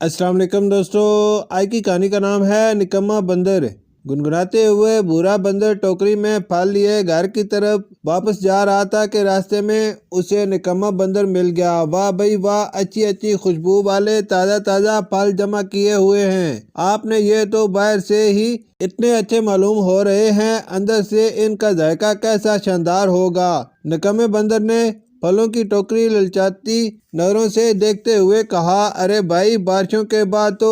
السلام علیکم دوستو، آج کی کہانی کا نام ہے نکما بندر۔ گنگناتے ہوئے بھورا بندر ٹوکری میں پھل لیے گھر کی طرف واپس جا رہا تھا کہ راستے میں اسے نکما بندر مل گیا۔ واہ بھائی واہ، اچھی اچھی خوشبو والے تازہ تازہ پھل جمع کیے ہوئے ہیں آپ نے، یہ تو باہر سے ہی اتنے اچھے معلوم ہو رہے ہیں، اندر سے ان کا ذائقہ کیسا شاندار ہوگا۔ نکمے بندر نے پھلوں کی ٹوکری للچاتی نظروں سے دیکھتے ہوئے کہا، ارے بھائی، بارشوں کے بعد تو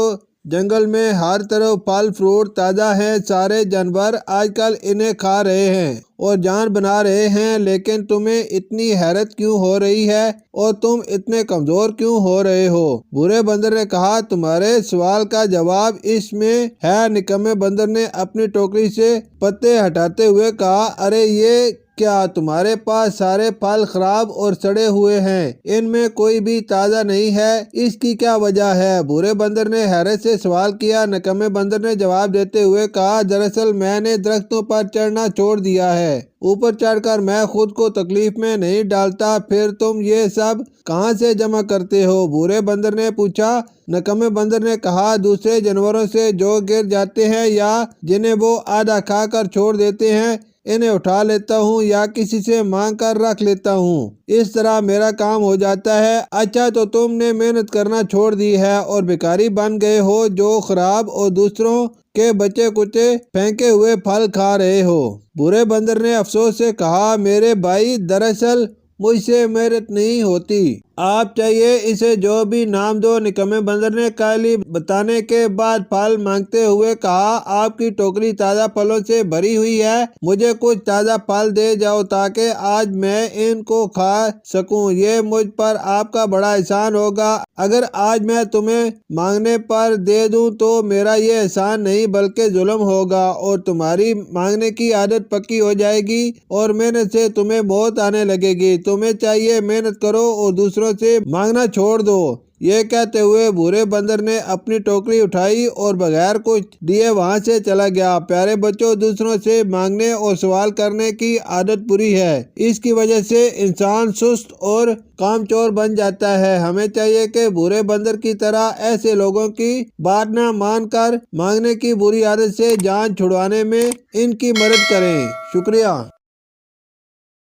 جنگل میں ہر طرف پھل فروٹ تازہ ہیں، سارے جانور آج کل انہیں کھا رہے ہیں اور جان بنا رہے ہیں، لیکن تمہیں اتنی حیرت کیوں ہو رہی ہے اور تم اتنے کمزور کیوں ہو رہے ہو؟ بھورے بندر نے کہا، تمہارے سوال کا جواب اس میں ہے۔ نکمے بندر نے اپنی ٹوکری سے پتے ہٹاتے ہوئے کہا، ارے یہ کیا تمہارے پاس سارے پھل خراب اور سڑے ہوئے ہیں، ان میں کوئی بھی تازہ نہیں ہے، اس کی کیا وجہ ہے؟ بھورے بندر نے حیرت سے سوال کیا۔ نکمے بندر نے جواب دیتے ہوئے کہا، دراصل میں نے درختوں پر چڑھنا چھوڑ دیا ہے، اوپر چڑھ کر میں خود کو تکلیف میں نہیں ڈالتا، پھر تم یہ سب کہاں سے جمع کرتے ہو؟ بھورے بندر نے پوچھا۔ نکمے بندر نے کہا، دوسرے جانوروں سے جو گر جاتے ہیں یا جنہیں وہ آدھا کھا کر چھوڑ دیتے ہیں، انہیں اٹھا لیتا ہوں یا کسی سے مانگ کر رکھ لیتا ہوں، اس طرح میرا کام ہو جاتا ہے۔ اچھا، تو تم نے محنت کرنا چھوڑ دی ہے اور بھکاری بن گئے ہو جو خراب اور دوسروں کے بچے کچے پھینکے ہوئے پھل کھا رہے ہو۔ بھورے بندر نے افسوس سے کہا، میرے بھائی، دراصل مجھ سے محنت نہیں ہوتی، آپ چاہیے اسے جو بھی نام دو۔ نکمے بندر نے کاہلی بتانے کے بعد پھل مانگتے ہوئے کہا، آپ کی ٹوکری تازہ پھلوں سے بھری ہوئی ہے، مجھے کچھ تازہ پھل دے جاؤ تاکہ آج میں ان کو کھا سکوں، یہ مجھ پر آپ کا بڑا احسان ہوگا۔ اگر آج میں تمہیں مانگنے پر دے دوں تو میرا یہ احسان نہیں بلکہ ظلم ہوگا اور تمہاری مانگنے کی عادت پکی ہو جائے گی اور محنت سے تمہیں موت آنے لگے گی، تمہیں چاہیے محنت کرو اور دوسروں سے مانگنا چھوڑ دو۔ یہ کہتے ہوئے بھورے بندر نے اپنی ٹوکری اٹھائی اور بغیر کچھ دیے وہاں سے چلا گیا۔ پیارے بچوں، دوسروں سے مانگنے اور سوال کرنے کی عادت بری ہے، اس کی وجہ سے انسان سست اور کام چور بن جاتا ہے۔ ہمیں چاہیے کہ بھورے بندر کی طرح ایسے لوگوں کی بات نہ مان کر مانگنے کی بری عادت سے جان چھڑوانے میں ان کی مدد کریں۔ شکریہ۔